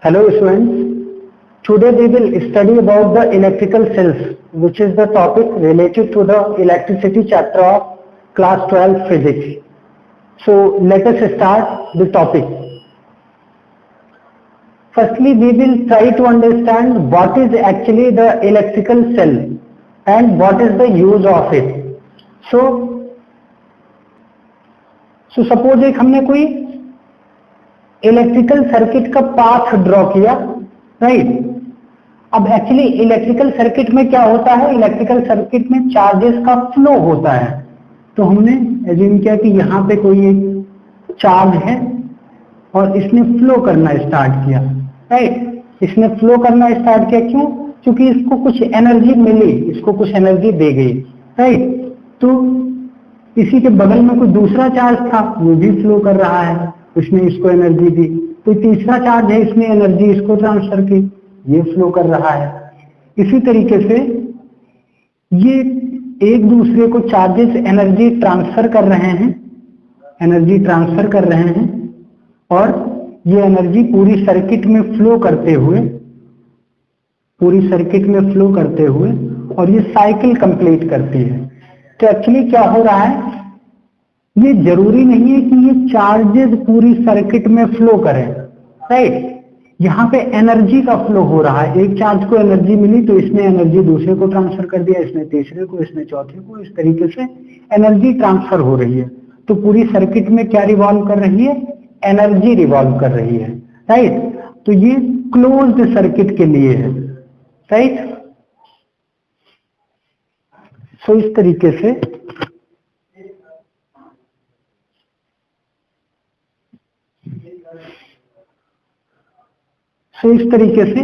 Hello students, today we will study about the electrical cells, which is the topic related to the electricity chapter of class 12 physics. So let us start the topic. Firstly, we will try to understand what is actually the electrical cell and what is the use of it. So suppose एक हमने कोई electrical circuit का path draw किया, right. अब actually electrical circuit में क्या होता है, इलेक्ट्रिकल सर्किट में चार्जेस का फ्लो होता है। तो हमने एज्यूम किया कि यहाँ पे कोई एक चार्ज है और इसने फ्लो करना स्टार्ट किया, राइट। इसने फ्लो करना स्टार्ट किया, क्यों? क्योंकि इसको कुछ एनर्जी मिली, इसको कुछ एनर्जी दे गई, राइट। तो इसी के बगल में कोई दूसरा चार्ज था, वो भी फ्लो कर रहा है, उसने इसको एनर्जी दी। कोई तीसरा चार्ज है, इसने एनर्जी इसको ट्रांसफर की, ये फ्लो कर रहा है। इसी तरीके से ये एक दूसरे को चार्जेस एनर्जी ट्रांसफर कर रहे हैं, एनर्जी ट्रांसफर कर रहे हैं, और ये एनर्जी पूरी सर्किट में फ्लो करते हुए, पूरी सर्किट में फ्लो करते हुए, और ये साइकिल कंप्लीट करती है। तो एक्चुअली क्या हो रहा है, ये जरूरी नहीं है कि ये चार्जेस पूरी सर्किट में फ्लो करें, राइट। यहाँ पे एनर्जी का फ्लो हो रहा है। एक चार्ज को एनर्जी मिली तो इसने एनर्जी दूसरे को ट्रांसफर कर दिया, इसने तीसरे को, इसने चौथे को, इस तरीके से एनर्जी ट्रांसफर हो रही है। तो पूरी सर्किट में क्या रिवॉल्व कर रही है, एनर्जी रिवॉल्व कर रही है, राइट। तो ये क्लोज्ड सर्किट के लिए है, राइट। तो इस तरीके से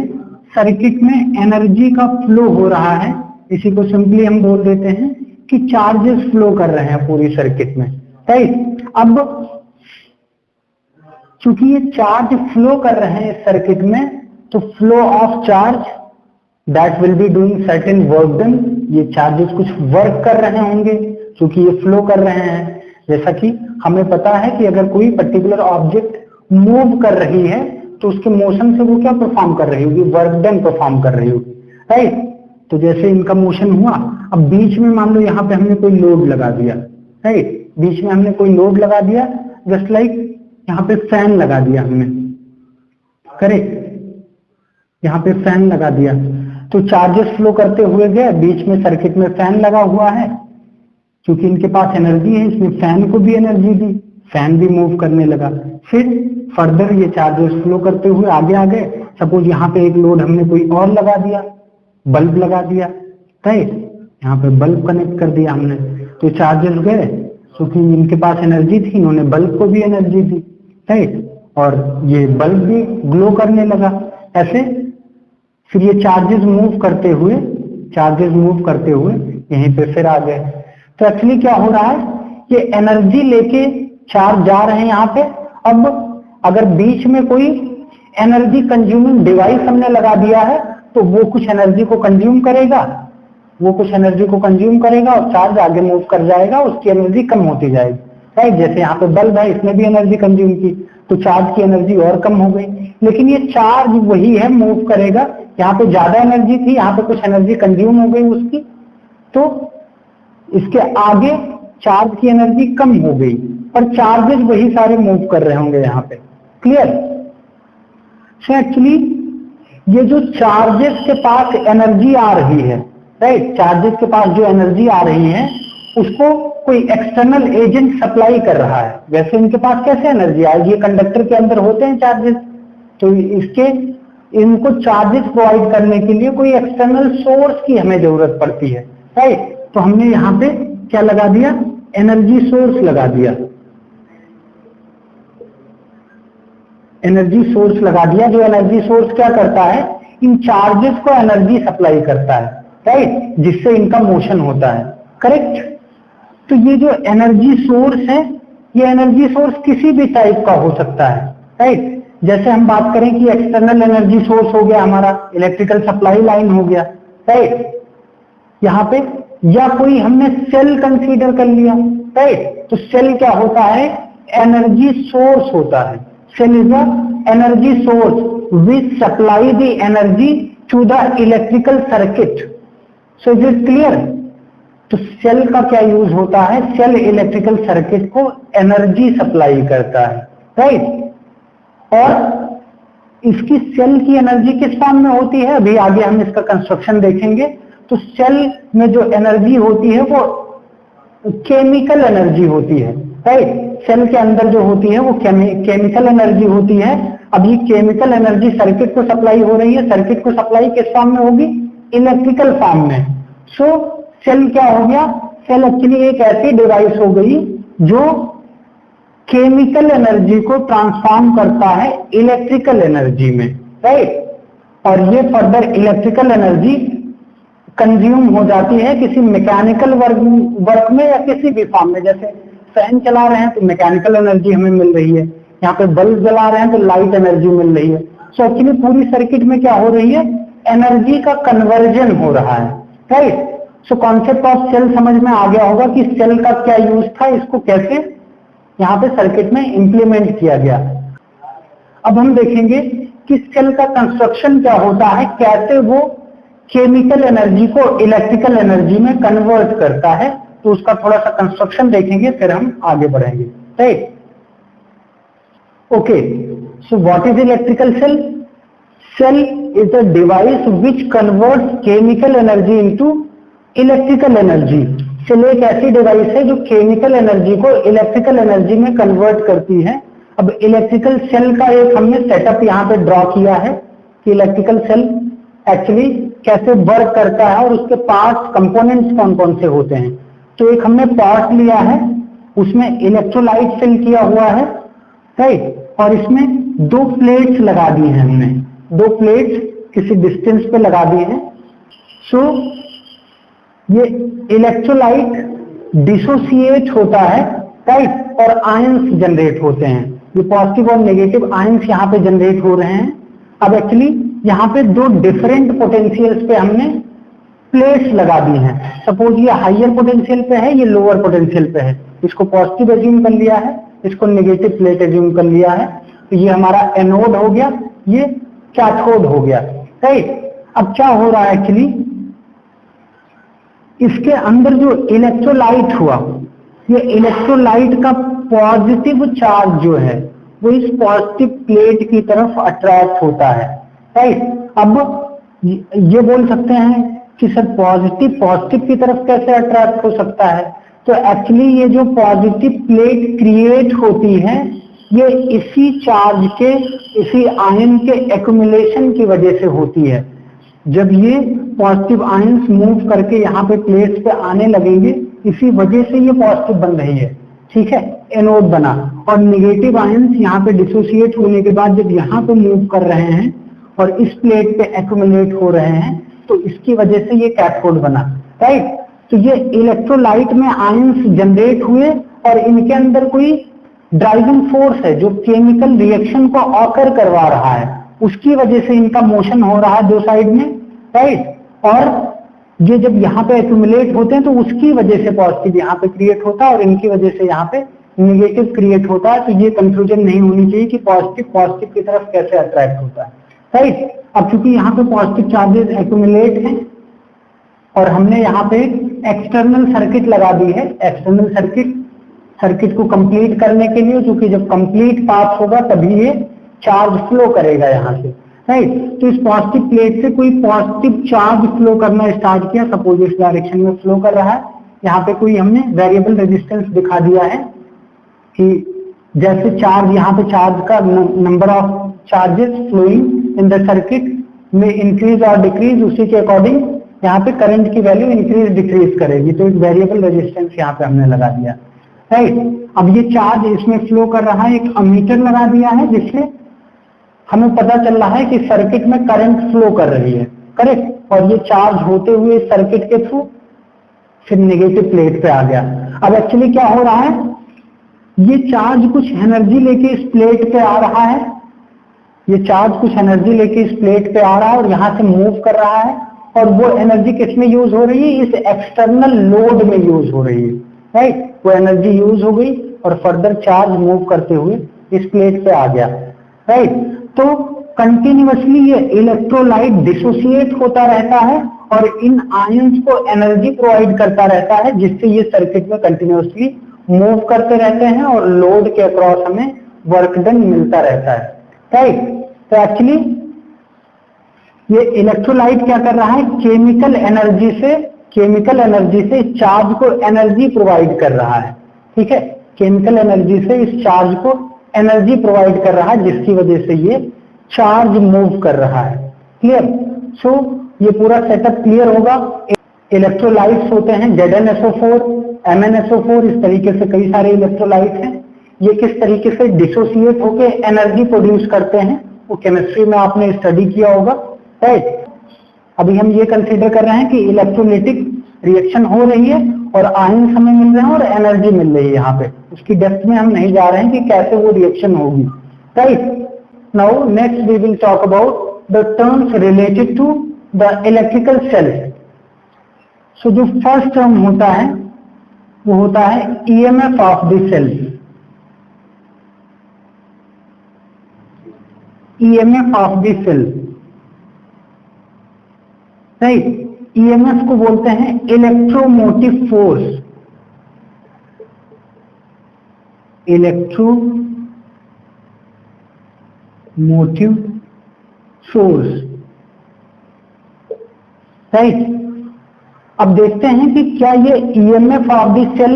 सर्किट में एनर्जी का फ्लो हो रहा है। इसी को सिंपली हम बोल देते हैं कि चार्जेस फ्लो कर रहे हैं पूरी सर्किट में, राइट। अब चूंकि ये चार्ज फ्लो कर रहे हैं इस सर्किट में, तो flow of charge that will be doing certain work done. ये चार्जेस कुछ वर्क कर रहे होंगे क्योंकि ये फ्लो कर रहे हैं। जैसा कि हमें पता है कि अगर कोई पर्टिकुलर ऑब्जेक्ट मूव कर रही है तो उसके मोशन से वो क्या परफॉर्म कर रही होगी, वर्क डन परफॉर्म कर रही होगी, राइट। तो जैसे इनका मोशन हुआ, अब बीच में मान लो यहाँ पे हमने कोई लोड लगा दिया, राइट। बीच में हमने कोई लोड लगा दिया, जस्ट लाइक यहाँ पे फैन लगा दिया हमने, करेक्ट। यहाँ पे फैन लगा दिया तो चार्जेस फ्लो करते हुए गए, बीच में सर्किट में फैन लगा हुआ है। क्योंकि इनके पास एनर्जी है, इसने फैन को भी एनर्जी दी, फैन भी मूव करने लगा। फिर फर्दर ये चार्जेस फ्लो करते हुए आगे आ गए। सपोज यहाँ पे एक लोड हमने कोई और लगा दिया, बल्ब लगा दिया, राइट। यहाँ पे बल्ब कनेक्ट कर दिया हमने, तो चार्जेस गए, क्योंकि इनके पास एनर्जी थी, इन्होंने बल्ब को भी एनर्जी दी, राइट। और ये बल्ब भी ग्लो करने लगा। ऐसे फिर ये चार्जेस मूव करते हुए यहीं पे फिर आ गए। तो एक्चुअली क्या हो रहा है, ये एनर्जी लेके चार्ज जा रहे हैं यहाँ पे। अब अगर बीच में कोई एनर्जी कंज्यूमिंग डिवाइस हमने लगा दिया है तो वो कुछ एनर्जी को कंज्यूम करेगा, और चार्ज आगे मूव कर जाएगा, उसकी एनर्जी कम होती जाएगी, राइट। जैसे यहाँ पे बल्ब है, इसने भी एनर्जी कंज्यूम की तो चार्ज की एनर्जी और कम हो गई। लेकिन ये चार्ज वही है, मूव करेगा। यहाँ पे ज्यादा एनर्जी थी, यहाँ पे कुछ एनर्जी कंज्यूम हो गई उसकी, तो इसके आगे चार्ज की एनर्जी कम हो गई, पर चार्जेस वही सारे मूव कर रहे होंगे यहाँ पे, क्लियर। सो एक्चुअली ये जो चार्जेस के पास एनर्जी आ रही है, राइट, चार्जेस के पास जो एनर्जी आ रही है उसको कोई एक्सटर्नल एजेंट सप्लाई कर रहा है। वैसे इनके पास कैसे एनर्जी आएगी, ये कंडक्टर के अंदर होते हैं चार्जेस, तो इनको चार्जेस प्रोवाइड करने के लिए कोई एक्सटर्नल सोर्स की हमें जरूरत पड़ती है, राइट। तो हमने यहाँ पे क्या लगा दिया, एनर्जी सोर्स लगा दिया, जो एनर्जी सोर्स क्या करता है, इन चार्जेस को एनर्जी सप्लाई करता है, राइट, जिससे इनका मोशन होता है, करेक्ट। तो ये जो एनर्जी सोर्स है, ये एनर्जी सोर्स किसी भी टाइप का हो सकता है, राइट। जैसे हम बात करें कि एक्सटर्नल एनर्जी सोर्स हो गया हमारा, इलेक्ट्रिकल सप्लाई लाइन हो गया, राइट, यहाँ पे, या कोई हमने सेल कंसीडर कर लिया, राइट। तो सेल क्या होता है, एनर्जी सोर्स होता है। Cell is a energy source we supply the energy to the electrical circuit. So is it clear? तो सेल का क्या यूज होता है? सेल इलेक्ट्रिकल सर्किट को एनर्जी सप्लाई करता है, राइट। और इसकी सेल की एनर्जी किस फॉर्म में होती है? अभी आगे हम इसका कंस्ट्रक्शन देखेंगे। तो सेल में जो एनर्जी होती है वो केमिकल एनर्जी होती है, राइट। सेल के अंदर जो होती है वो केमिकल एनर्जी होती है। अब ये केमिकल एनर्जी सर्किट को सप्लाई हो रही है। सर्किट को सप्लाई किस फॉर्म में होगी? इलेक्ट्रिकल फॉर्म में। सो सेल क्या हो गया? सेल एक्चुअली एक ऐसी डिवाइस हो गई जो केमिकल एनर्जी को ट्रांसफॉर्म करता है इलेक्ट्रिकल एनर्जी में, राइट। और ये फर्दर इलेक्ट्रिकल एनर्जी कंज्यूम हो जाती है किसी मैकेनिकल वर्क में या किसी भी फॉर्म में। जैसे फैन चला रहे हैं तो मैकेनिकल एनर्जी हमें मिल रही है, यहाँ पे बल्ब जला रहे हैं तो लाइट एनर्जी मिल रही है। सो एक्चुअली पूरी सर्किट में क्या हो रही है? एनर्जी का कन्वर्जन हो रहा है, right. So concept of cell समझ में आ गया होगा कि सेल का क्या यूज था, इसको कैसे यहाँ पे सर्किट में इंप्लीमेंट किया गया। अब हम देखेंगे कि सेल का कंस्ट्रक्शन क्या होता है, कैसे वो केमिकल एनर्जी को इलेक्ट्रिकल एनर्जी में कन्वर्ट करता है। तो उसका थोड़ा सा कंस्ट्रक्शन देखेंगे, फिर हम आगे बढ़ेंगे, right. Okay, so what is electrical cell? Cell is a device which converts chemical energy into electrical energy. Cell एक ऐसी डिवाइस है जो केमिकल एनर्जी को इलेक्ट्रिकल एनर्जी में कन्वर्ट करती है। अब इलेक्ट्रिकल सेल का एक हमने सेटअप यहाँ पे ड्रॉ किया है कि इलेक्ट्रिकल सेल एक्चुअली कैसे वर्क करता है और उसके पार्ट्स कंपोनेंट्स कौन कौन से होते हैं। तो एक हमने पॉट लिया है, उसमें इलेक्ट्रोलाइट फिल किया हुआ है, राइट। और इसमें 2 प्लेट्स लगा दी हैं हमने, 2 प्लेट्स किसी डिस्टेंस पे लगा दी हैं। सो ये इलेक्ट्रोलाइट डिसोसिएट होता है, राइट, और आयंस जनरेट होते हैं। ये पॉजिटिव और नेगेटिव आयंस यहाँ पे जनरेट हो रहे हैं। अब एक्चुअली यहाँ पे 2 डिफरेंट पोटेंशियल्स पे हमने प्लेट्स लगा दी हैं। सपोज ये हाइयर पोटेंशियल पे है, ये लोअर पोटेंशियल पे है। इसको पॉजिटिव एज्यूम कर लिया है, इसको नेगेटिव प्लेट एज्यूम कर लिया है। तो ये हमारा एनोड हो गया, ये कैथोड हो गया, राइट। अब क्या हो रहा है एक्चुअली, इसके अंदर जो इलेक्ट्रोलाइट हुआ, ये इलेक्ट्रोलाइट का पॉजिटिव चार्ज जो है वो इस पॉजिटिव प्लेट की तरफ अट्रैक्ट होता है, राइट। अब ये बोल सकते हैं कि सर पॉजिटिव की तरफ कैसे अट्रैक्ट हो सकता है? तो एक्चुअली ये जो पॉजिटिव प्लेट क्रिएट होती है ये इसी चार्ज के, इसी आयन के एक्युमुलेशन की वजह से होती है। जब ये पॉजिटिव आयंस मूव करके यहाँ पे प्लेट्स पे आने लगेंगे, इसी वजह से ये पॉजिटिव बन रही है, ठीक है, एनोड बना। और नेगेटिव आयंस यहाँ पे डिसोसिएट होने के बाद जब यहाँ पे मूव कर रहे हैं और इस प्लेट पे एक्युमुलेट हो रहे हैं, तो इसकी वजह से ये कैथोड बना, राइट। तो ये इलेक्ट्रोलाइट में आयंस जनरेट हुए और इनके अंदर कोई ड्राइविंग फोर्स है जो केमिकल रिएक्शन को ऑकर करवा रहा है, उसकी वजह से इनका मोशन हो रहा है 2 साइड में, राइट। और ये जब यहाँ पे एक्यूमुलेट होते हैं तो उसकी वजह से पॉजिटिव यहाँ पे क्रिएट होता है और इनकी वजह से यहाँ पे नेगेटिव क्रिएट होता है। तो ये कंफ्यूजन नहीं होनी चाहिए कि पॉजिटिव की तरफ कैसे अट्रैक्ट होता है, राइट। अब चूंकि यहाँ पे पॉजिटिव चार्जेस एक्यूमुलेट हैं और हमने यहाँ पे एक्सटर्नल सर्किट लगा दी है। एक्सटर्नल सर्किट को कंप्लीट करने के लिए, क्योंकि जब कंप्लीट पाथ होगा तभी ये चार्ज फ्लो करेगा यहाँ से, राइट। तो इस पॉजिटिव प्लेट से कोई पॉजिटिव चार्ज फ्लो करना स्टार्ट किया, सपोज इस डायरेक्शन में फ्लो कर रहा है। यहाँ पे कोई हमने वेरिएबल रेजिस्टेंस दिखा दिया है कि जैसे चार्ज, यहाँ पे चार्ज का number of charges flowing in the circuit में इंक्रीज और डिक्रीज, उसी के अकॉर्डिंग यहाँ पे करंट की वैल्यू इंक्रीज डिक्रीज करेगी। तो एक वेरिएबल रेजिस्टेंस यहाँ पे हमने लगा दिया, राइट। अब ये चार्ज इसमें फ्लो कर रहा है, एक अमीटर लगा दिया है जिससे हमें पता चल रहा है कि सर्किट में करंट फ्लो कर रही है, करेक्ट। और ये चार्ज होते हुए सर्किट के थ्रू फिर नेगेटिव प्लेट पे आ गया। अब एक्चुअली क्या हो रहा है, ये चार्ज कुछ एनर्जी लेके इस प्लेट पे आ रहा है, ये चार्ज कुछ एनर्जी लेके इस प्लेट पे आ रहा है और यहाँ से मूव कर रहा है। और वो एनर्जी किस में यूज हो रही है? इस एक्सटर्नल लोड में यूज हो रही है, राइट। वो एनर्जी यूज हो गई और फर्दर चार्ज मूव करते हुए इस प्लेट पे आ गया, राइट। तो कंटिन्यूअसली ये इलेक्ट्रोलाइट डिसोसिएट होता रहता है और इन आयंस को एनर्जी प्रोवाइड करता रहता है, जिससे ये सर्किट में कंटिन्यूअसली मूव करते रहते हैं और लोड के अक्रॉस हमें वर्क डन मिलता रहता है, राइट। तो एक्चुअली ये इलेक्ट्रोलाइट क्या कर रहा है, केमिकल एनर्जी से चार्ज को एनर्जी प्रोवाइड कर रहा है, ठीक है। केमिकल एनर्जी से इस चार्ज को एनर्जी प्रोवाइड कर रहा है, जिसकी वजह से ये चार्ज मूव कर रहा है, क्लियर। सो ये पूरा सेटअप क्लियर होगा। इलेक्ट्रोलाइट्स होते हैं ZnSO4, MnSO4, इस तरीके से कई सारे इलेक्ट्रोलाइट हैं। ये किस तरीके से डिसोसिएट होकर एनर्जी प्रोड्यूस करते हैं वो केमिस्ट्री में आपने स्टडी किया होगा, राइट। अभी हम ये कंसीडर कर रहे हैं कि इलेक्ट्रोलिटिक रिएक्शन हो रही है और आयंस हमें मिल रहे हैं और एनर्जी मिल रही है। यहाँ पे उसकी डेप्थ में हम नहीं जा रहे हैं कि कैसे वो रिएक्शन होगी, right. Now next we will talk about the terms related to the electrical cell. So जो फर्स्ट टर्म होता है वो होता है EMF of the cell. EMF of the cell, right. EMF को बोलते हैं electromotive force, electromotive force, right. अब देखते हैं कि क्या ये EMF ऑफ द सेल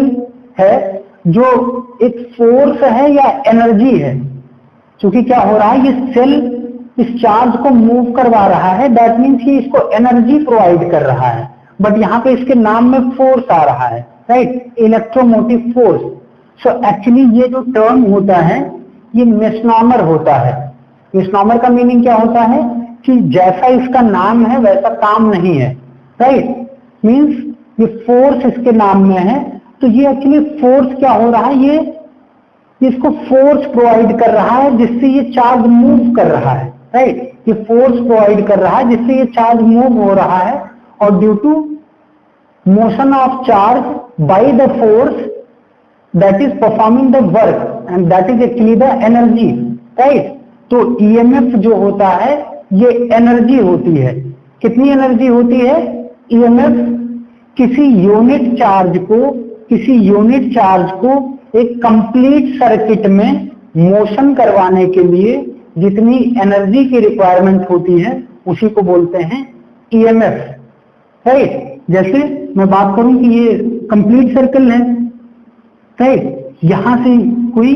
है जो एक फोर्स है या एनर्जी है। क्योंकि क्या हो रहा है, ये सेल इस चार्ज को मूव करवा रहा है, दैट मीन्स कि इसको एनर्जी प्रोवाइड कर रहा है, बट यहाँ पे इसके नाम में फोर्स आ रहा है, right, electromotive force. So actually ये जो टर्म होता है ये मिसनॉमर होता है। मिसनॉमर का मीनिंग क्या होता है कि जैसा इसका नाम है वैसा काम नहीं है, राइट। मीन्स ये फोर्स इसके नाम में है, तो ये एक्चुअली फोर्स क्या हो रहा है, ये इसको फोर्स प्रोवाइड कर रहा है जिससे ये चार्ज मूव कर रहा है, राइट। ये फोर्स प्रोवाइड कर रहा है जिससे ये चार्ज मूव हो रहा है, और due to motion of charge by the force that is performing the work and that is actually the energy, right. तो EMF जो होता है ये एनर्जी होती है। कितनी एनर्जी होती है? EMF किसी यूनिट चार्ज को एक कंप्लीट सर्किट में मोशन करवाने के लिए जितनी एनर्जी की रिक्वायरमेंट होती है उसी को बोलते हैं EMF, राइट। जैसे मैं बात करूं कि ये कंप्लीट सर्कल है, राइट। यहां से कोई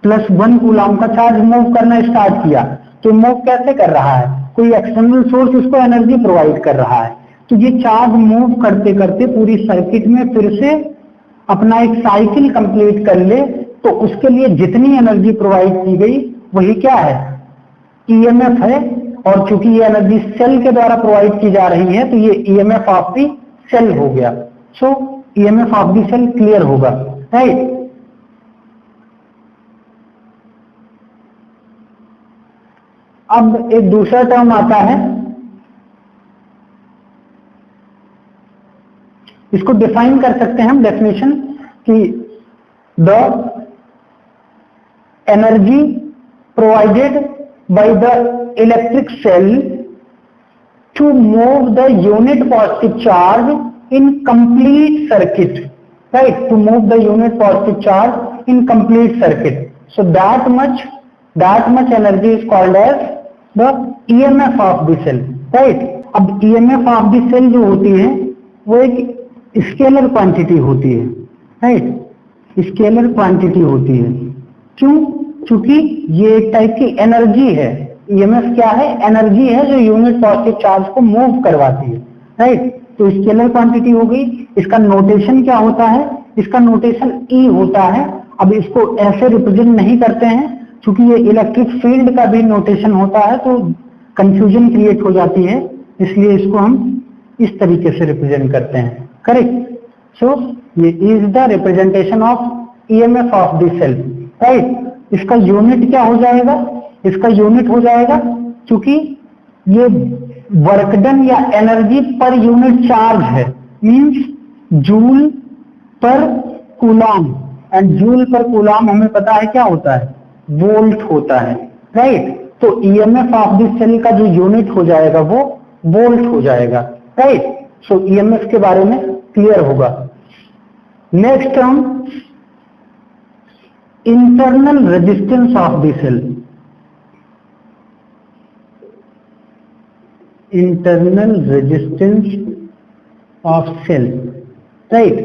+1 कूलम का चार्ज मूव करना स्टार्ट किया, तो मूव कैसे कर रहा है? कोई एक्सटर्नल सोर्स उसको एनर्जी प्रोवाइड कर रहा है। तो ये चार्ज मूव करते करते पूरी सर्किट में फिर से अपना एक साइकिल कंप्लीट कर ले, तो उसके लिए जितनी एनर्जी प्रोवाइड की गई वही क्या है? EMF है। और चूंकि ये एनर्जी सेल के द्वारा प्रोवाइड की जा रही है तो ये EMF ऑफ द सेल हो गया। So EMF of the cell clear होगा, राइट। अब एक दूसरा टर्म आता है, इसको डिफाइन कर सकते हैं हम डेफिनेशन कि the energy provided by the electric cell to move the unit positive charge in complete circuit, right, to move the unit positive charge in complete circuit. So that much energy is called as the EMF of the cell, right. अब EMF of the cell जो होती है वो एक scalar quantity होती है, right, scalar quantity होती है। क्यों? क्योंकि ये एक टाइप की एनर्जी है। EMF क्या है? एनर्जी है जो यूनिट पॉजिटिव चार्ज को मूव करवाती है, राइट। तो स्केलर क्वांटिटी हो गई। इसका नोटेशन क्या होता है? इसका नोटेशन E होता है। अब इसको ऐसे रिप्रेजेंट नहीं करते हैं क्योंकि ये इलेक्ट्रिक फील्ड का भी नोटेशन होता है, तो कंफ्यूजन क्रिएट हो जाती है, इसलिए इसको हम इस तरीके से रिप्रेजेंट करते हैं, करेक्ट। सो ये is the representation of EMF of the cell, right. इसका यूनिट क्या हो जाएगा? इसका यूनिट हो जाएगा, क्योंकि ये वर्क डन या एनर्जी पर यूनिट चार्ज है, means joule per coulomb, and joule per coulomb हमें पता है क्या होता है? वोल्ट होता है, राइट। तो ईएमएफ ऑफ दिस सेल का जो यूनिट हो जाएगा वो वोल्ट हो जाएगा, राइट। सो ईएमएफ के बारे में क्लियर होगा। Next term, internal resistance of the cell. Internal resistance of cell, right.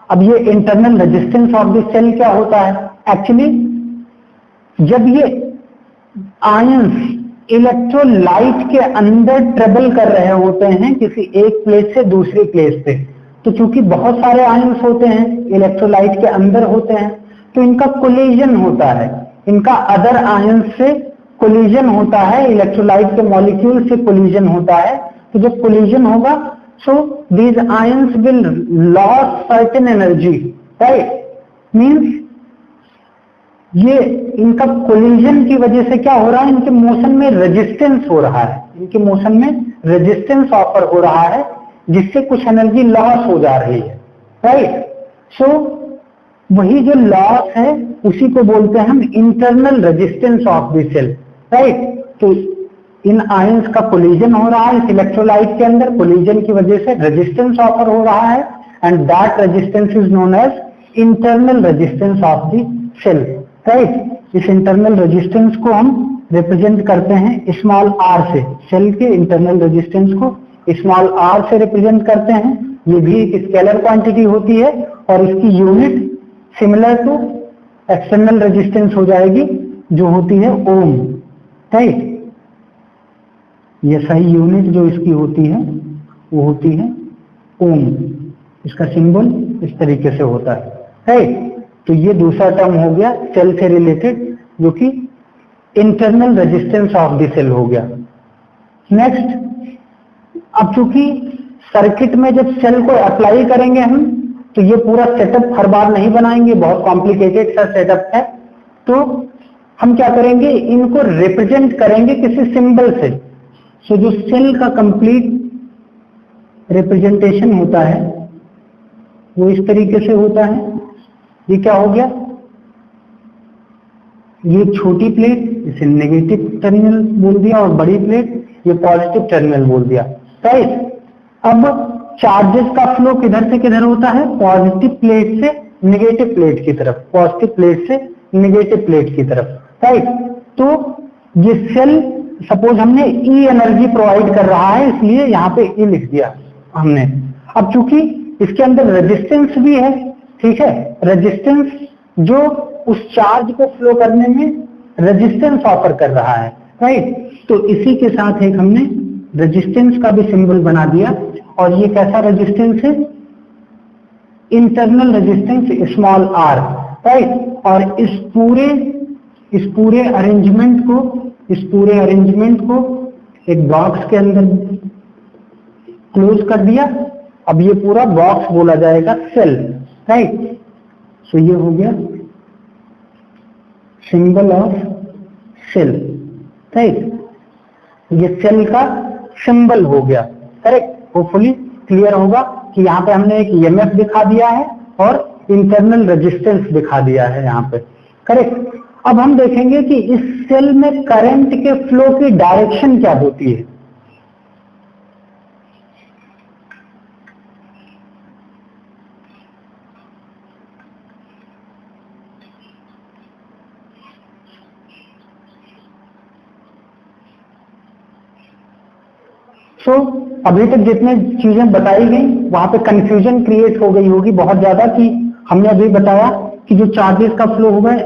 अब ये internal resistance of the cell क्या होता है? एक्चुअली जब ये आयंस इलेक्ट्रोलाइट के अंदर ट्रेवल कर रहे होते हैं किसी एक प्लेस से दूसरी प्लेस पे, तो चूंकि बहुत सारे आयंस होते हैं इलेक्ट्रोलाइट के अंदर होते हैं, तो इनका कोलिजन होता है, इनका अदर आयंस से कोलिजन होता है, इलेक्ट्रोलाइट के मॉलिक्यूल से कोलिजन होता है। तो जब कोलिजन होगा, so these ions will loss certain energy, right. Means ये इनका कोलिजन की वजह से क्या हो रहा है, इनके मोशन में रेजिस्टेंस हो रहा है, इनके मोशन में रेजिस्टेंस ऑफर हो रहा है, जिससे कुछ एनर्जी लॉस हो जा रही है, राइट। सो वही जो लॉस है उसी को बोलते हैं हम internal resistance of the cell, right. तो इन आयंस का कोलिजन हो रहा है इस इलेक्ट्रोलाइट के अंदर, कोलिजन की वजह से रेजिस्टेंस ऑफर हो रहा है, and that resistance is known as internal resistance of the cell, right. इस इंटरनल रेजिस्टेंस को हम रिप्रेजेंट करते हैं स्मॉल आर से, सेल के इंटरनल रेजिस्टेंस को स्मॉल आर से रिप्रेजेंट करते हैं। ये भी एक स्केलर क्वांटिटी होती है और इसकी unit similar to external resistance हो जाएगी जो होती है ओम, राइट। ये सही यूनिट जो इसकी होती है वो होती है ओम। इसका सिंबल इस तरीके से होता है, राइट। तो ये दूसरा टर्म हो गया सेल से रिलेटेड, जो कि internal resistance of the cell हो गया। नेक्स्ट, अब चूंकि सर्किट में जब सेल को अप्लाई करेंगे हम, तो ये पूरा सेटअप हर बार नहीं बनाएंगे, बहुत कॉम्प्लिकेटेड सा सेटअप है। तो हम क्या करेंगे, इनको रिप्रेजेंट करेंगे किसी सिंबल से। सो जो सेल का कंप्लीट रिप्रेजेंटेशन होता है वो इस तरीके से होता है। ये क्या हो गया, ये छोटी प्लेट, इसे नेगेटिव टर्मिनल बोल दिया, और बड़ी प्लेट ये पॉजिटिव टर्मिनल बोल दिया, राइट। अब चार्जेस का फ्लो किधर से किधर होता है, पॉजिटिव प्लेट से नेगेटिव प्लेट की तरफ, पॉजिटिव प्लेट से नेगेटिव प्लेट की तरफ, राइट। तो ये सेल सपोज हमने ई एनर्जी प्रोवाइड कर रहा है, इसलिए यहाँ पे ई लिख दिया हमने। अब चूंकि इसके अंदर रेजिस्टेंस भी है, ठीक है, रेजिस्टेंस जो उस चार्ज को फ्लो करने में रेजिस्टेंस ऑफर कर रहा है, राइट। तो इसी के साथ एक हमने रेजिस्टेंस का भी सिंबल बना दिया, और ये कैसा रेजिस्टेंस है, internal resistance small r, right. और इस पूरे अरेंजमेंट को एक बॉक्स के अंदर क्लोज कर दिया। अब ये पूरा बॉक्स बोला जाएगा सेल, राइट। सो ये हो गया सिंबल ऑफ सेल, राइट। ये सेल का सिंबल हो गया, करेक्ट। होपफुली क्लियर होगा कि यहाँ पे हमने एक ईएमएफ दिखा दिया है और इंटरनल रेजिस्टेंस दिखा दिया है यहाँ पे, करेक्ट। अब हम देखेंगे कि इस सेल में करंट के फ्लो की डायरेक्शन क्या होती है। तो अभी तक जितने चीजें बताई गई वहां पे कंफ्यूजन क्रिएट हो गई होगी बहुत ज्यादा, कि हमने अभी बताया कि जो चार्जेस का फ्लो होगा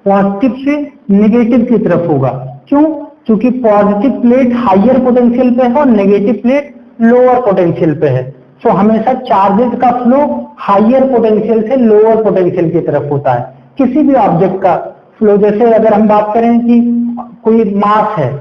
पॉजिटिव से नेगेटिव की तरफ होगा। क्यों? क्योंकि पॉजिटिव प्लेट हाइयर पोटेंशियल पे है और नेगेटिव प्लेट लोअर पोटेंशियल पे है। सो हमेशा चार्जेस का फ्लो हाइयर पोटेंशियल से लोअर पोटेंशियल की तरफ होता है। किसी भी ऑब्जेक्ट का फ्लो, जैसे अगर हम बात करें कि कोई मास है,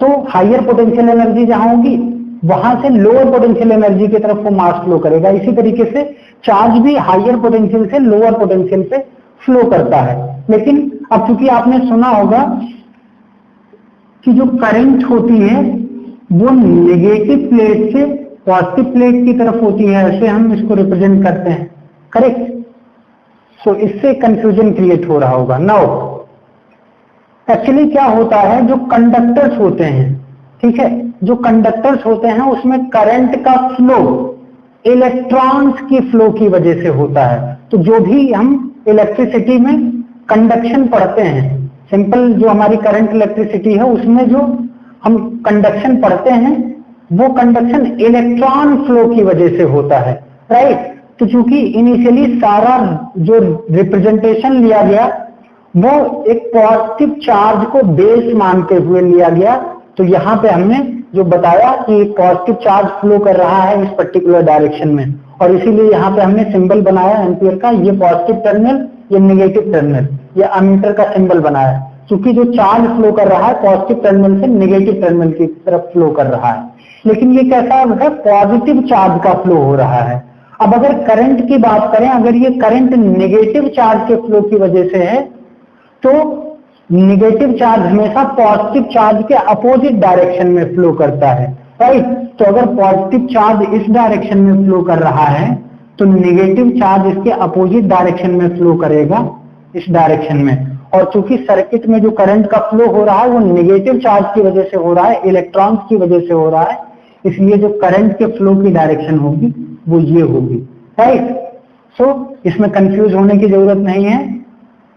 तो हाइयर पोटेंशियल एनर्जी जहां होगी वहां से लोअर पोटेंशियल एनर्जी की तरफ वो मास फ्लो करेगा। इसी तरीके से चार्ज भी हाइयर पोटेंशियल से लोअर पोटेंशियल पे फ्लो करता है। लेकिन अब चूंकि आपने सुना होगा कि जो करंट होती है वो नेगेटिव प्लेट से पॉजिटिव प्लेट की तरफ होती है, ऐसे हम इसको रिप्रेजेंट करते हैं, करेक्ट। सो इससे कंफ्यूजन क्रिएट हो रहा होगा। नाउ एक्चुअली क्या होता है, जो कंडक्टर्स होते हैं, ठीक है, जो कंडक्टर्स होते हैं उसमें करंट का फ्लो इलेक्ट्रॉन्स की फ्लो की वजह से होता है। तो जो भी हम इलेक्ट्रिसिटी में कंडक्शन पढ़ते हैं, सिंपल जो हमारी करंट इलेक्ट्रिसिटी है उसमें जो हम कंडक्शन पढ़ते हैं वो कंडक्शन इलेक्ट्रॉन फ्लो की वजह से होता है, राइट। तो चूंकि इनिशियली सारा जो रिप्रेजेंटेशन लिया गया वो एक पॉजिटिव चार्ज को बेस मानते हुए लिया गया, तो यहाँ पे हमने जो बताया कि एक पॉजिटिव चार्ज फ्लो कर रहा है इस पर्टिकुलर डायरेक्शन में, और इसीलिए यहाँ पे हमने सिंबल बनाया एम्पियर का, ये पॉजिटिव टर्मिनल, ये नेगेटिव टर्मिनल, ये अमीटर का सिंबल बनाया, क्योंकि जो चार्ज फ्लो कर रहा है पॉजिटिव टर्मिनल से नेगेटिव टर्मिनल की तरफ फ्लो कर रहा है। लेकिन ये कैसा है, पॉजिटिव चार्ज का फ्लो हो रहा है। अब अगर करंट की बात करें, अगर ये करंट नेगेटिव चार्ज के फ्लो की वजह से है, तो नेगेटिव चार्ज हमेशा पॉजिटिव चार्ज के अपोजिट डायरेक्शन में फ्लो करता है, राइट। तो अगर पॉजिटिव चार्ज इस डायरेक्शन में फ्लो कर रहा है तो नेगेटिव चार्ज इसके अपोजिट डायरेक्शन में फ्लो करेगा, इस डायरेक्शन में। और चूंकि सर्किट में जो करंट का फ्लो हो रहा है वो नेगेटिव चार्ज की वजह से हो रहा है, इलेक्ट्रॉन्स की वजह से हो रहा है, इसलिए जो करंट के फ्लो की डायरेक्शन होगी वो ये होगी, राइट। सो इसमें कंफ्यूज होने की जरूरत नहीं है,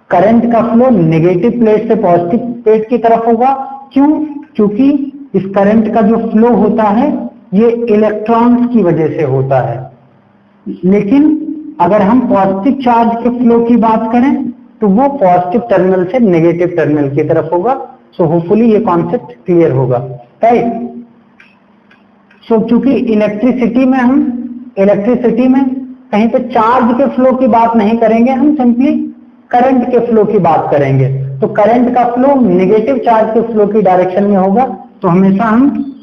करंट का फ्लो नेगेटिव प्लेट से पॉजिटिव प्लेट की तरफ होगा। क्यों? क्योंकि इस करंट का जो फ्लो होता है ये इलेक्ट्रॉन्स की वजह से होता है। लेकिन अगर हम पॉजिटिव चार्ज के फ्लो की बात करें तो वो पॉजिटिव टर्मिनल से नेगेटिव टर्मिनल की तरफ होगा। सो होपफुली ये कॉन्सेप्ट क्लियर होगा, राइट। सो क्योंकि इलेक्ट्रिसिटी में कहीं पे चार्ज के फ्लो की बात नहीं करेंगे, हम सिंपली करंट के फ्लो की बात करेंगे। तो करंट का फ्लो नेगेटिव चार्ज के फ्लो की डायरेक्शन में होगा, तो हमेशा हम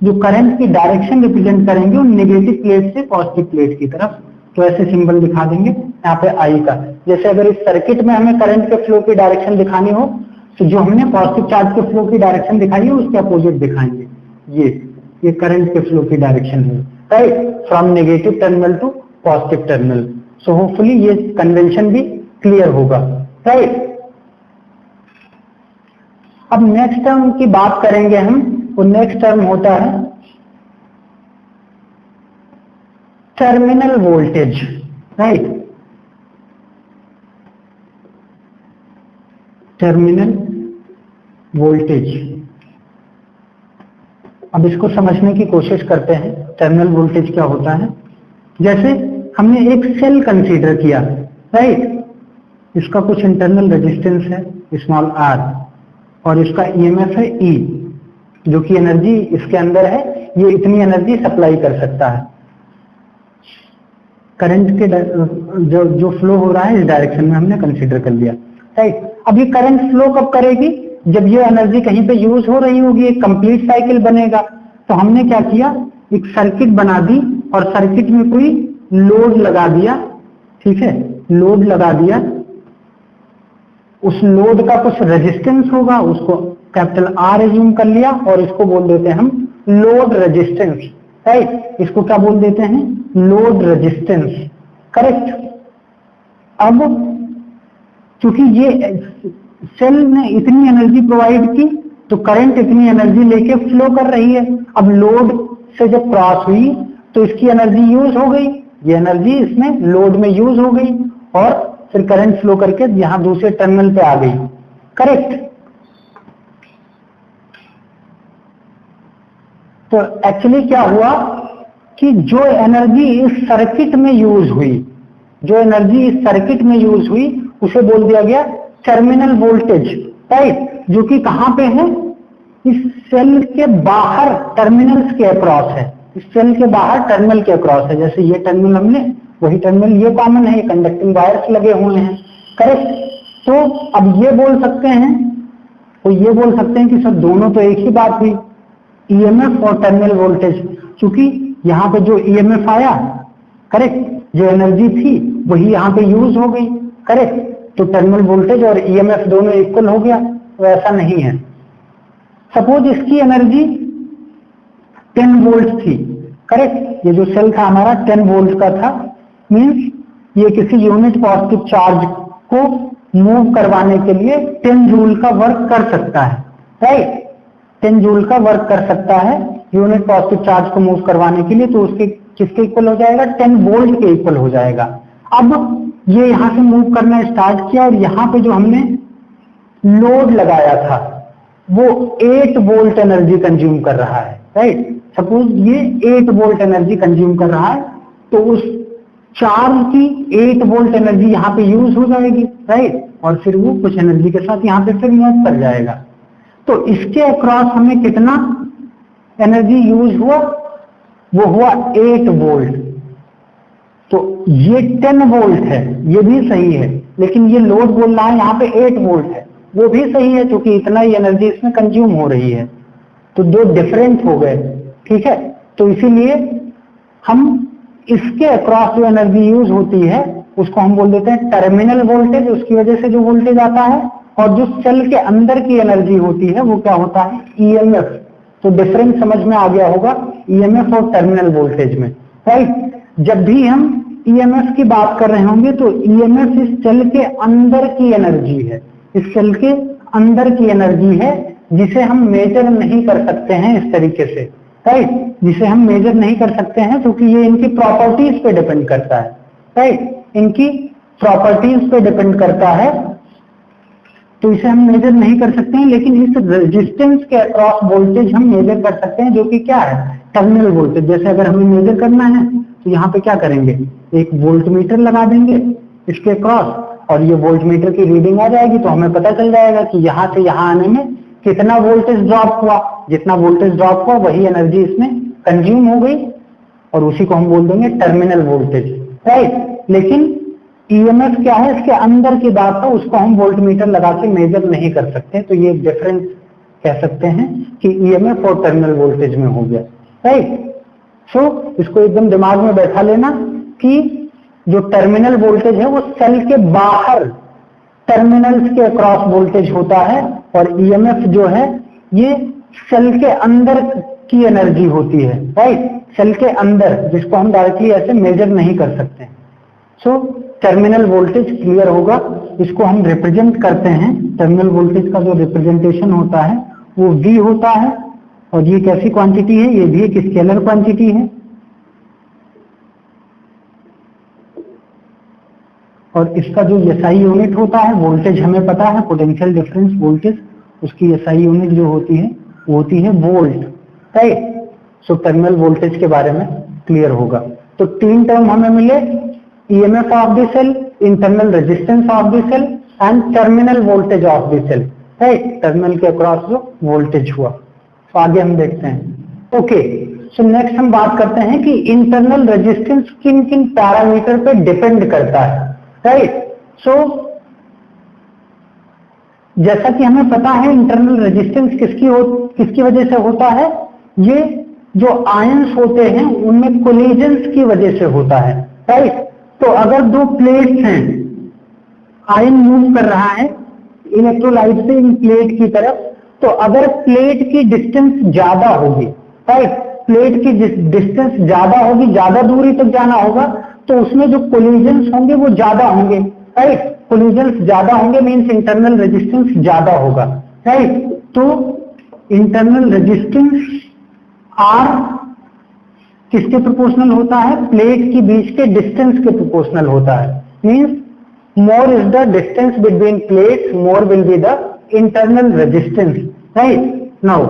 जो करंट की डायरेक्शन रिप्रेजेंट करेंगे वो नेगेटिव प्लेट से पॉजिटिव प्लेट की तरफ। तो ऐसे सिंबल दिखा देंगे यहाँ पे आई का। जैसे अगर इस सर्किट में हमें करंट के फ्लो की डायरेक्शन दिखानी हो तो जो हमने पॉजिटिव चार्ज के फ्लो की डायरेक्शन दिखाई है उसके अपोजिट दिखाएंगे। ये करंट के फ्लो की डायरेक्शन है, right, from negative terminal to positive terminal. So hopefully ये कन्वेंशन भी क्लियर होगा, राइट। अब नेक्स्ट टर्म की बात करेंगे हम, वो नेक्स्ट टर्म होता है terminal voltage, right. Terminal voltage, अब इसको समझने की कोशिश करते हैं टर्मिनल वोल्टेज क्या होता है। जैसे हमने एक सेल कंसीडर किया, राइट, इसका कुछ इंटरनल रेजिस्टेंस है स्मॉल r और इसका ईएमएफ है E, जो कि एनर्जी इसके अंदर है, ये इतनी एनर्जी सप्लाई कर सकता है। करंट के जो फ्लो हो रहा है इस डायरेक्शन में हमने कंसीडर कर लिया, राइट। अब ये करंट फ्लो कब करेगी? जब ये एनर्जी कहीं पे यूज हो रही होगी, एक कंप्लीट साइकिल बनेगा। तो हमने क्या किया, एक सर्किट बना दी और सर्किट में कोई लोड लगा दिया, ठीक है, लोड लगा दिया। उस लोड का कुछ रेजिस्टेंस होगा, उसको कैपिटल R एज्यूम कर लिया और इसको बोल देते हैं हम लोड रेजिस्टेंस, राइट। इसको क्या बोल देते हैं? Load resistance, correct. अब क्योंकि ये सेल ने इतनी एनर्जी प्रोवाइड की तो करंट इतनी एनर्जी लेके फ्लो कर रही है। अब लोड से जब क्रॉस हुई तो इसकी एनर्जी यूज हो गई, ये एनर्जी इसमें लोड में यूज हो गई और फिर करंट फ्लो करके यहां दूसरे टर्मिनल पे आ गई, करेक्ट। तो एक्चुअली क्या हुआ कि जो एनर्जी इस सर्किट में यूज हुई, जो एनर्जी इस सर्किट में यूज हुई उसे बोल दिया गया टर्मिनल वोल्टेज, राइट, जो कि कहां पे है? इस सेल के बाहर टर्मिनल्स के अक्रॉस है, इस सेल के बाहर टर्मिनल के अक्रॉस है। जैसे ये टर्मिनल हमने, वही टर्मिनल ये कॉमन है, ये कंडक्टिंग वायर्स लगे हुए हैं, करेक्ट। तो अब ये बोल सकते हैं, तो ये बोल सकते हैं कि सर दोनों तो एक ही बात हुई, ईएमएफ और टर्मिनल वोल्टेज। क्योंकि यहाँ पे जो ईएमएफ आया, करेक्ट, जो एनर्जी थी वही यहाँ पे यूज हो गई, करेक्ट। तो टर्मिनल वोल्टेज और ईएमएफ दोनों इक्वल हो गया, तो ऐसा नहीं है। सपोज इसकी एनर्जी 10 वोल्ट थी, करेक्ट, ये जो सेल था हमारा 10 वोल्ट का था, मीन्स ये किसी यूनिट पॉजिटिव चार्ज को मूव करवाने के लिए 10 जूल का वर्क कर सकता है, राइट। 10 जूल का वर्क कर सकता है यूनिट पॉजिटिव चार्ज को मूव करवाने के लिए, तो उसके किसके इक्वल हो जाएगा, 10 वोल्ट के इक्वल हो जाएगा। अब ये यहां से मूव करना स्टार्ट किया और यहां पे जो हमने लोड लगाया था वो 8 वोल्ट एनर्जी कंज्यूम कर रहा है, राइट। सपोज ये 8 वोल्ट एनर्जी कंज्यूम कर रहा है, तो उस चार्ज की 8 वोल्ट एनर्जी यहाँ पे यूज हो जाएगी, राइट, और फिर वो कुछ एनर्जी के साथ यहाँ पे फिर मूव कर जाएगा। तो इसके अक्रॉस हमें कितना एनर्जी यूज हुआ, वो हुआ 8 वोल्ट। तो ये 10 वोल्ट है, ये भी सही है, लेकिन ये लोड बोल रहा है यहाँ पे 8 वोल्ट है, वो भी सही है क्योंकि इतना ही एनर्जी इसमें कंज्यूम हो रही है। तो दो डिफरेंट हो गए, ठीक है। तो इसीलिए हम इसके अक्रॉस जो एनर्जी यूज होती है उसको हम बोल देते हैं टर्मिनल वोल्टेज, उसकी वजह से जो वोल्टेज आता है, और जो सेल के अंदर की एनर्जी होती है वो क्या होता है, ईएमएफ। तो डिफरेंस समझ में आ गया होगा ईएमएफ और टर्मिनल वोल्टेज में, राइट। जब भी हम ईएमएफ की बात कर रहे होंगे तो ईएमएफ इस सेल के अंदर की एनर्जी है, इस सेल के अंदर की एनर्जी है जिसे हम मेजर नहीं कर सकते हैं इस तरीके से, राइट, जिसे हम मेजर नहीं कर सकते हैं क्योंकि ये इनकी प्रॉपर्टीज पे डिपेंड करता है, राइट, इनकी प्रॉपर्टीज पे डिपेंड करता है, तो इसे हम मेजर नहीं कर सकते हैं। लेकिन इस रेजिस्टेंस के अक्रॉस वोल्टेज हम मेजर कर सकते हैं, जो कि क्या है, टर्मिनल वोल्टेज। जैसे अगर हमें मेजर करना है तो यहाँ पे क्या करेंगे, एक वोल्टमीटर लगा देंगे इसके अक्रॉस और ये वोल्टमीटर की रीडिंग आ जाएगी, तो हमें पता चल जाएगा कि यहाँ से यहाँ आने में कितना वोल्टेज ड्रॉप हुआ। जितना वोल्टेज ड्रॉप हुआ वही एनर्जी इसमें कंज्यूम हो गई और उसी को हम बोल देंगे टर्मिनल वोल्टेज, राइट। लेकिन ईएमएफ क्या है, इसके अंदर की बात है, उसको हम वोल्टमीटर लगा के मेजर नहीं कर सकते। तो ये डिफरेंस कह सकते हैं कि ईएमएफ और टर्मिनल वोल्टेज में हो गया, राइट। सो इसको एकदम दिमाग में बैठा लेना कि जो टर्मिनल वोल्टेज है वो सेल के बाहर टर्मिनल्स के अक्रॉस वोल्टेज होता है, और ईएमएफ जो है ये सेल के अंदर की एनर्जी होती है, राइट, सेल के अंदर, जिसको हम डायरेक्टली ऐसे मेजर नहीं कर सकते। सो टर्मिनल वोल्टेज क्लियर होगा, इसको हम रिप्रेजेंट करते हैं। टर्मिनल वोल्टेज का जो रिप्रेजेंटेशन होता है वो V होता है, और ये कैसी क्वांटिटी है, ये भी एक स्केलर क्वांटिटी है, और इसका जो एसआई यूनिट होता है, वोल्टेज हमें पता है, पोटेंशियल डिफरेंस वोल्टेज, उसकी एसआई यूनिट जो होती है वो होती है volt, right. So terminal voltage के बारे में क्लियर होगा। तो 3 टर्म हमें मिले, EMF of the cell, internal resistance of the cell and terminal voltage of the cell, right? Terminal के अक्रॉस जो वोल्टेज हुआ। तो आगे हम देखते हैं। ओके, सो नेक्स्ट हम बात करते हैं कि इंटरनल रेजिस्टेंस किन किन पैरामीटर पे डिपेंड करता है, राइट। सो जैसा कि हमें पता है इंटरनल रेजिस्टेंस किसकी वजह से होता है, ये जो आयंस होते हैं उनमें कोलिजन्स की वजह से होता है, राइट। तो अगर दो प्लेट्स हैं, आयन मूव कर रहा है इलेक्ट्रोलाइट से इन प्लेट की तरफ, तो अगर प्लेट की डिस्टेंस ज्यादा होगी, राइट, प्लेट की डिस्टेंस ज्यादा होगी, ज्यादा दूरी तक जाना होगा, तो उसमें जो कोलिजन्स होंगे वो ज्यादा होंगे, राइट, कोलिजन्स ज्यादा होंगे मीन्स इंटरनल रेजिस्टेंस ज्यादा होगा, राइट। तो इंटरनल रेजिस्टेंस आर किसके प्रोपोर्शनल होता है, प्लेट के बीच के डिस्टेंस के प्रोपोर्शनल होता है। Means more is the distance between plates, more will be the internal resistance, right. Now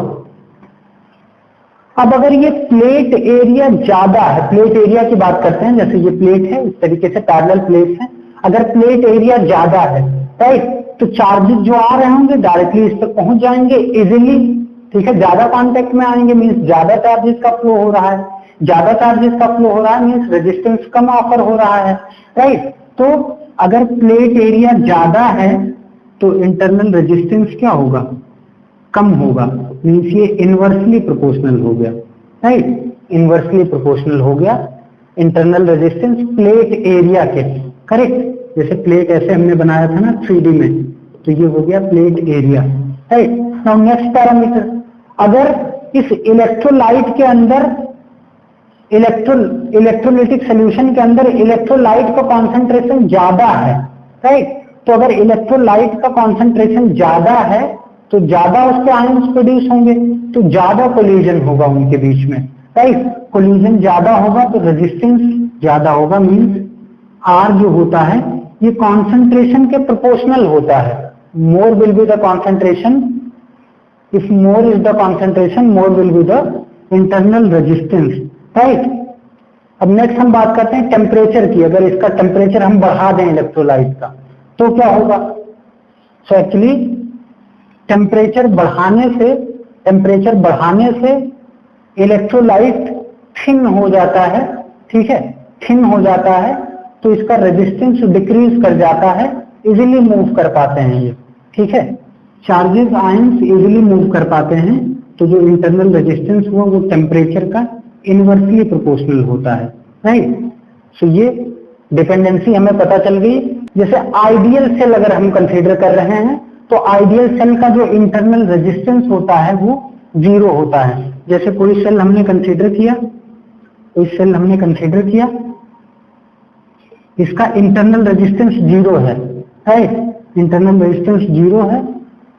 अब अगर ये प्लेट एरिया ज्यादा है, प्लेट एरिया की बात करते हैं, जैसे ये प्लेट है, इस तरीके से पैरेलल प्लेट्स हैं, अगर प्लेट एरिया ज्यादा है, राइट, तो चार्जेस जो आ रहे होंगे डायरेक्टली इस तक पहुंच जाएंगे इजिली, ठीक है, ज्यादा कांटेक्ट में आएंगे, मीन्स ज्यादा चार्जेस का फ्लो हो रहा है, ज्यादा चार्जेस का फ्लो हो रहा है मीन्स रेजिस्टेंस कम ऑफर हो रहा है, राइट। तो अगर प्लेट एरिया ज्यादा है तो इंटरनल रेजिस्टेंस क्या होगा, कम होगा, मीन्स ये इनवर्सली प्रोपोर्शनल हो गया, राइट, इनवर्सली प्रोपोर्शनल हो गया इंटरनल रेजिस्टेंस प्लेट एरिया के, करेक्ट। जैसे प्लेट ऐसे हमने बनाया था ना 3D में, तो ये हो गया plate area, right. Now next parameter, अगर इस इलेक्ट्रोलाइट के अंदर इलेक्ट्रोलिटिक सोल्यूशन के अंदर इलेक्ट्रोलाइट का कॉन्सेंट्रेशन ज्यादा है, राइट, तो अगर इलेक्ट्रोलाइट का कॉन्सेंट्रेशन ज्यादा है तो ज्यादा उसके आयंस प्रोड्यूस होंगे, तो ज्यादा कोलिजन होगा उनके बीच में, राइट। कोलिजन ज्यादा होगा तो रेजिस्टेंस ज्यादा होगा, मींस आर जो होता है ये कॉन्सेंट्रेशन के प्रोपोर्शनल होता है। More will be the concentration, if more is the concentration more will be the internal resistance, right. अब नेक्स्ट हम बात करते हैं टेम्परेचर की। अगर इसका टेम्परेचर हम बढ़ा दें इलेक्ट्रोलाइट का तो क्या होगा? सो एक्चुअली टेम्परेचर बढ़ाने से इलेक्ट्रोलाइट थिन हो जाता है, ठीक है, थिन हो जाता है, तो इसका रेजिस्टेंस डिक्रीज कर जाता है, इजीली मूव कर पाते हैं ये, ठीक है। चार्जेस आयंस इजीली मूव कर पाते हैं, तो जो इंटरनल रेजिस्टेंस हुआ वो टेम्परेचर का इनवर्सली प्रोपोर्शनल होता है, राइट। सो ये डिपेंडेंसी हमें पता चल गई। जैसे आइडियल सेल अगर हम कंसीडर कर रहे हैं तो आइडियल सेल का जो इंटरनल रेजिस्टेंस होता है वो 0 होता है। जैसे कोई सेल हमने कंसीडर किया, इसका इंटरनल रेजिस्टेंस 0 है, राइट, इंटरनल रेजिस्टेंस 0 है,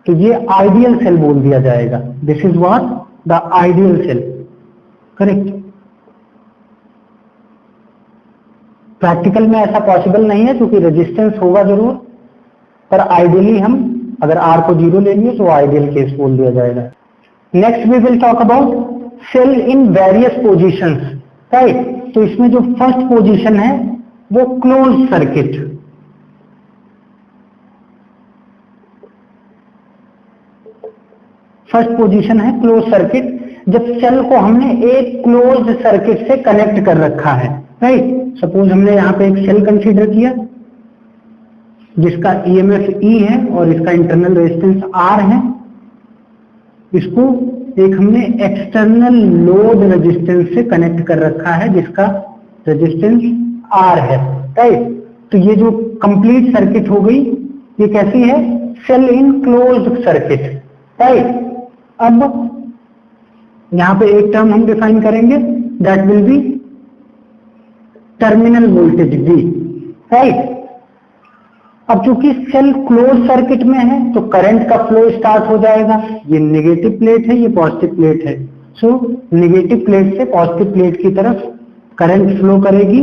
तो ये आइडियल सेल बोल दिया जाएगा। This is what the ideal cell, correct. Practical में ऐसा पॉसिबल नहीं है क्योंकि रेजिस्टेंस होगा जरूर, पर आइडियली हम अगर आर को 0 लेंगे तो आइडियल केस बोल दिया जाएगा। Next we will talk about cell in various positions, right. तो इसमें जो फर्स्ट पोजीशन है वो क्लोज सर्किट, फर्स्ट पोजीशन है क्लोज सर्किट। जब सेल को हमने एक क्लोज सर्किट से कनेक्ट कर रखा है, राइट। सपोज हमने यहाँ पे एक सेल कंसीडर किया जिसका ईएमएफ E है और इसका इंटरनल रेजिस्टेंस R है। इसको एक हमने एक्सटर्नल लोड रेजिस्टेंस से कनेक्ट कर रखा है जिसका रेजिस्टेंस R है, राइट। तो ये जो कंप्लीट सर्किट हो गई ये कैसी है? Cell in closed circuit, right. अब यहां पे एक टर्म हम डिफाइन करेंगे, that will be terminal voltage V, right. अब चूंकि सेल क्लोज सर्किट में है तो करंट का फ्लो स्टार्ट हो जाएगा। ये नेगेटिव प्लेट है, ये पॉजिटिव प्लेट है, सो नेगेटिव प्लेट से पॉजिटिव प्लेट की तरफ करंट फ्लो करेगी।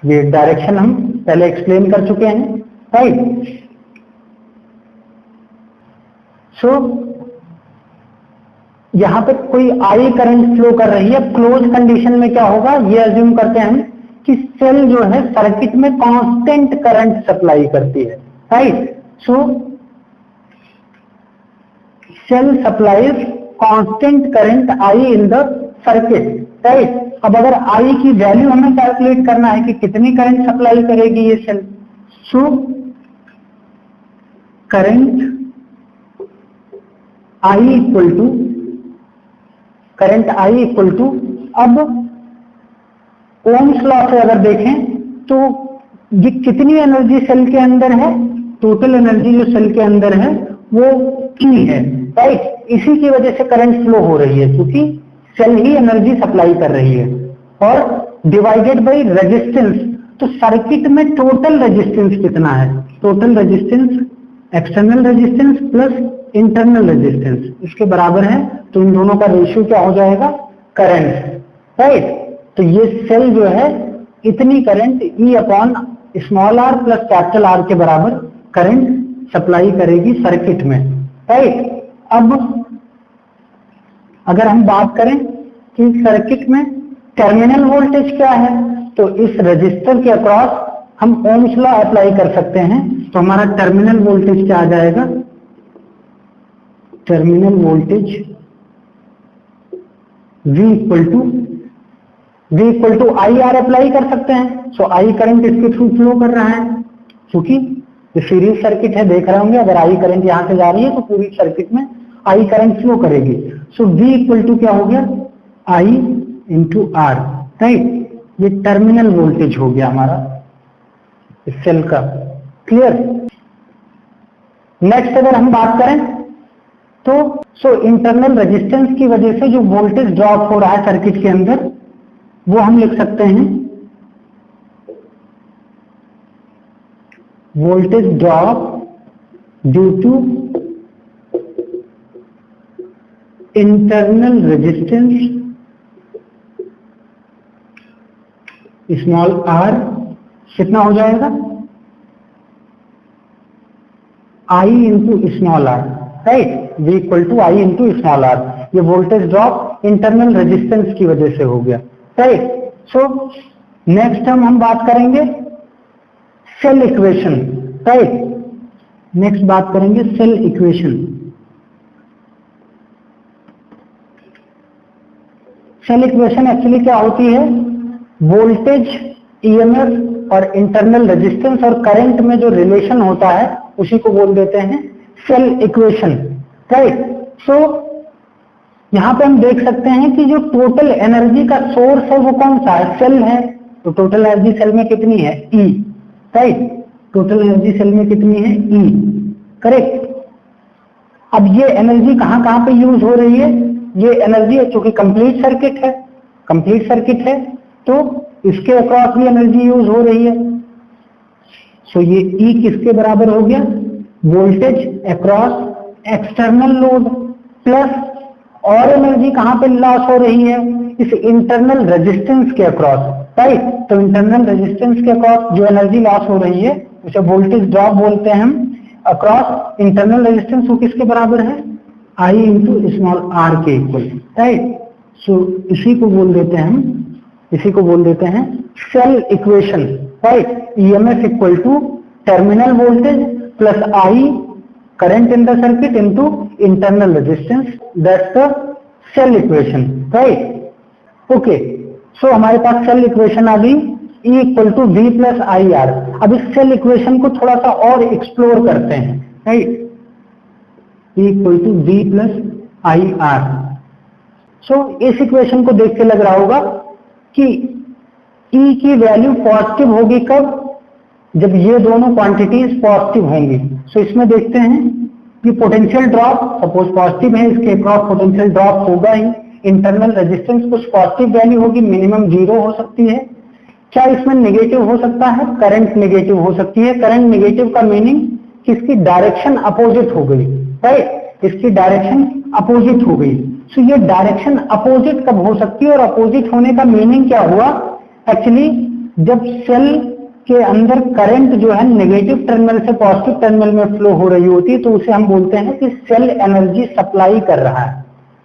ये डायरेक्शन हम पहले एक्सप्लेन कर चुके हैं, राइट। सो यहां पे कोई आई करंट फ्लो कर रही है। क्लोज कंडीशन में क्या होगा, ये अज्यूम करते हैं कि सेल जो है सर्किट में कांस्टेंट करंट सप्लाई करती है, right. So cell supplies constant current I in the circuit, right. अब अगर आई की वैल्यू हमें कैलकुलेट करना है कि कितनी करंट सप्लाई करेगी ये cell, so current I equal to अब ओम्स लॉ से अगर देखें तो ये कितनी एनर्जी सेल के अंदर है, टोटल एनर्जी जो सेल के अंदर है वो E है, राइट। इसी की वजह से करंट फ्लो हो रही है क्योंकि सेल ही एनर्जी सप्लाई कर रही है, और डिवाइडेड बाय रेजिस्टेंस। तो सर्किट में टोटल रेजिस्टेंस कितना है? Total resistance external resistance plus internal resistance इसके बराबर है, तो इन दोनों का रेशियो क्या हो जाएगा? Current, right. तो ये सेल जो है इतनी current E upon small r plus capital R के बराबर करंट सप्लाई करेगी सर्किट में, राइट। अब अगर हम बात करें कि सर्किट में टर्मिनल वोल्टेज क्या है, तो इस रजिस्टर के अक्रॉस हम ओम्स लॉ अप्लाई कर सकते हैं। तो हमारा टर्मिनल वोल्टेज क्या आ जाएगा? Terminal voltage V equal to I R apply कर सकते हैं। सो आई करंट इसके थ्रू फ्लो कर रहा है क्योंकि ये सीरीज सर्किट है, देख रहे होंगे। अगर आई करंट यहां से जा रही है तो पूरी सर्किट में आई करंट फ्लो करेगी। सो V इक्वल टू क्या हो गया? I into R, right. ये टर्मिनल वोल्टेज हो गया हमारा इस सेल का, क्लियर। नेक्स्ट अगर हम बात करें तो इंटरनल रेजिस्टेंस की वजह से जो वोल्टेज ड्रॉप हो रहा है सर्किट के अंदर वो हम लिख सकते हैं voltage drop due to internal resistance small r, कितना हो जाएगा I into small r, right, V equal to I into small r। ये वोल्टेज ड्रॉप इंटरनल रेजिस्टेंस की वजह से हो गया, राइट। सो नेक्स्ट हम बात करेंगे सेल इक्वेशन, राइट। नेक्स्ट बात करेंगे cell equation. Cell equation actually क्या होती है, वोल्टेज, ईएमएफ और इंटरनल रेजिस्टेंस और करंट में जो रिलेशन होता है उसी को बोल देते हैं सेल इक्वेशन, राइट। सो यहां पे हम देख सकते हैं कि जो टोटल एनर्जी का सोर्स है वो कौन सा है, सेल है। तो टोटल एनर्जी सेल में कितनी है, E, right. Total energy cell में कितनी है, E, करेक्ट। अब ये एनर्जी कहां कहां पे यूज हो रही है, ये एनर्जी है चूंकि कंप्लीट सर्किट है, कंप्लीट सर्किट है तो इसके अक्रॉस भी एनर्जी यूज हो रही है। सो ये E किसके बराबर हो गया, voltage across external load plus और एनर्जी कहां पे लॉस हो रही है, इस इंटरनल रेजिस्टेंस के अक्रॉस, राइट। तो इंटरनल रेजिस्टेंस के अक्रॉस जो एनर्जी लॉस हो रही है उसे वोल्टेज ड्रॉप बोलते हैं हम, अक्रॉस इंटरनल रेजिस्टेंस। वो किसके बराबर है, I इंटू स्मॉल r के इक्वल, राइट। सो इसी को बोल देते हैं हम, इसी को बोल देते हैं cell equation, right. EMF equal to terminal voltage plus I current in the circuit into internal resistance, that's the cell equation, right. Okay, so हमारे पास सेल इक्वेशन आ गई, E equal to V plus I R. अब इस cell equation को थोड़ा सा और एक्सप्लोर करते हैं, right. E equal to V plus I R. So इस इक्वेशन को देख के लग रहा होगा कि E की वैल्यू पॉजिटिव होगी कब, जब ये दोनों क्वांटिटीज पॉजिटिव होंगी। सो इसमें देखते हैं कि पोटेंशियल ड्रॉप सपोज पॉजिटिव है, इसके अक्रॉस पोटेंशियल ड्रॉप होगा ही। इंटरनल रेजिस्टेंस कुछ पॉजिटिव वैल्यू होगी, मिनिमम 0 हो सकती है। क्या इसमें नेगेटिव हो सकता है, करंट नेगेटिव हो सकती है। करंट नेगेटिव का मीनिंग कि इसकी डायरेक्शन अपोजिट हो गई, राइट, इसकी डायरेक्शन अपोजिट हो गई। सो ये डायरेक्शन अपोजिट कब हो सकती है, और अपोजिट होने का मीनिंग क्या हुआ, एक्चुअली जब सेल के अंदर करंट जो है नेगेटिव टर्मिनल से पॉजिटिव टर्मिनल में फ्लो हो रही होती है तो उसे हम बोलते हैं कि सेल एनर्जी सप्लाई कर रहा है,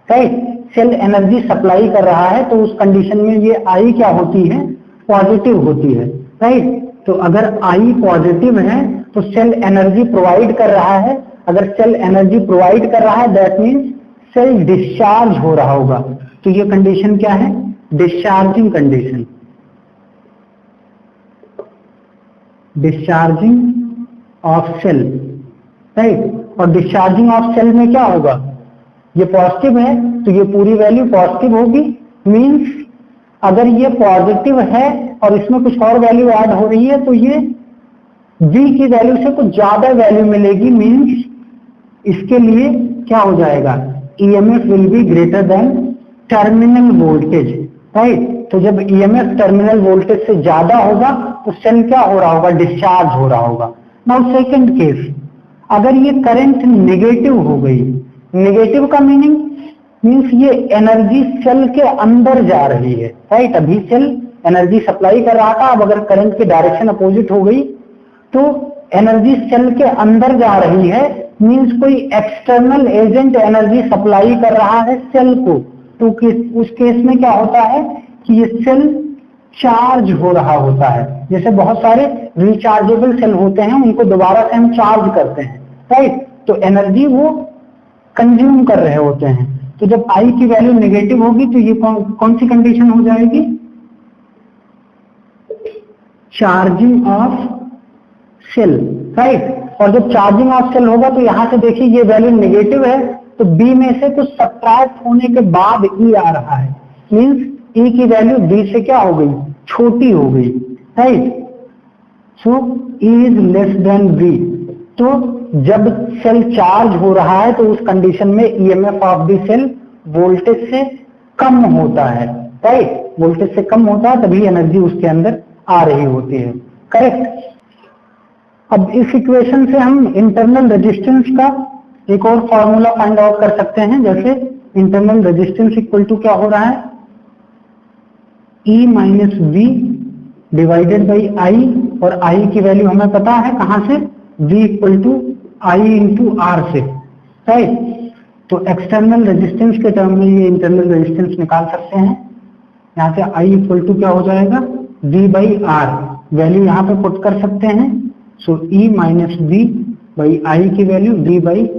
राइट। सेल एनर्जी सप्लाई कर रहा है तो उस कंडीशन में ये I क्या होती है, पॉजिटिव होती है, राइट। तो अगर I पॉजिटिव है तो सेल एनर्जी प्रोवाइड कर रहा है। अगर सेल एनर्जी प्रोवाइड कर रहा है दैट मीन्स सेल डिस्चार्ज हो रहा होगा। तो ये कंडीशन क्या है, discharging condition, discharging of cell, right. और डिस्चार्जिंग ऑफ सेल में क्या होगा, ये पॉजिटिव है तो ये पूरी वैल्यू पॉजिटिव होगी। मींस अगर ये पॉजिटिव है और इसमें कुछ और वैल्यू ऐड हो रही है तो ये V की वैल्यू से कुछ ज्यादा वैल्यू मिलेगी। मींस इसके लिए क्या हो जाएगा, EMF will be greater than terminal voltage, right. तो जब EMF टर्मिनल वोल्टेज से ज्यादा होगा तो सेल क्या हो रहा होगा, डिस्चार्ज हो रहा होगा। नाउ सेकंड केस, अगर ये करंट नेगेटिव हो गई, नेगेटिव का मीनिंग मीन्स ये एनर्जी सेल के अंदर जा रही है, राइट। अभी सेल एनर्जी सप्लाई कर रहा था, अब अगर करंट की डायरेक्शन अपोजिट हो गई तो एनर्जी सेल के अंदर जा रही है। मीन्स कोई एक्सटर्नल एजेंट एनर्जी सप्लाई कर रहा है सेल को। तो उस केस में क्या होता है कि ये सेल चार्ज हो रहा होता है। जैसे बहुत सारे रिचार्जेबल सेल होते हैं, उनको दोबारा से हम चार्ज करते हैं, राइट। तो एनर्जी वो कंज्यूम कर रहे होते हैं। तो जब I की वैल्यू नेगेटिव होगी तो ये कौन सी कंडीशन हो जाएगी, चार्जिंग ऑफ सेल, राइट। और जब चार्जिंग ऑफ सेल होगा तो यहां से देखिए ये वैल्यू नेगेटिव है तो B में से कुछ सब्ट्रैक्ट होने के बाद E आ रहा है। मींस E की वैल्यू B से क्या हो गई, छोटी हो गई, right. So E is less than B। तो जब सेल चार्ज हो रहा है तो उस कंडीशन में EMF of the cell voltage से कम होता है, राइट। वोल्टेज से कम होता है तभी एनर्जी उसके अंदर आ रही होती है, करेक्ट। अब इस इक्वेशन से हम इंटरनल रेजिस्टेंस का एक और फॉर्मूला फाइंड आउट कर सकते हैं, जैसे इंटरनल रेजिस्टेंस इक्वल टू क्या हो रहा है, E minus V divided by I, और I की वैल्यू हमें पता है कहां से, V equal to I into R से, राइट। तो एक्सटर्नल रेजिस्टेंस के टर्म में ये इंटरनल रेजिस्टेंस निकाल सकते हैं। यहाँ से I इक्वल टू क्या हो जाएगा, V बाई आर, वैल्यू यहाँ पे पुट कर सकते हैं। सो E minus V by I की वैल्यू V बाई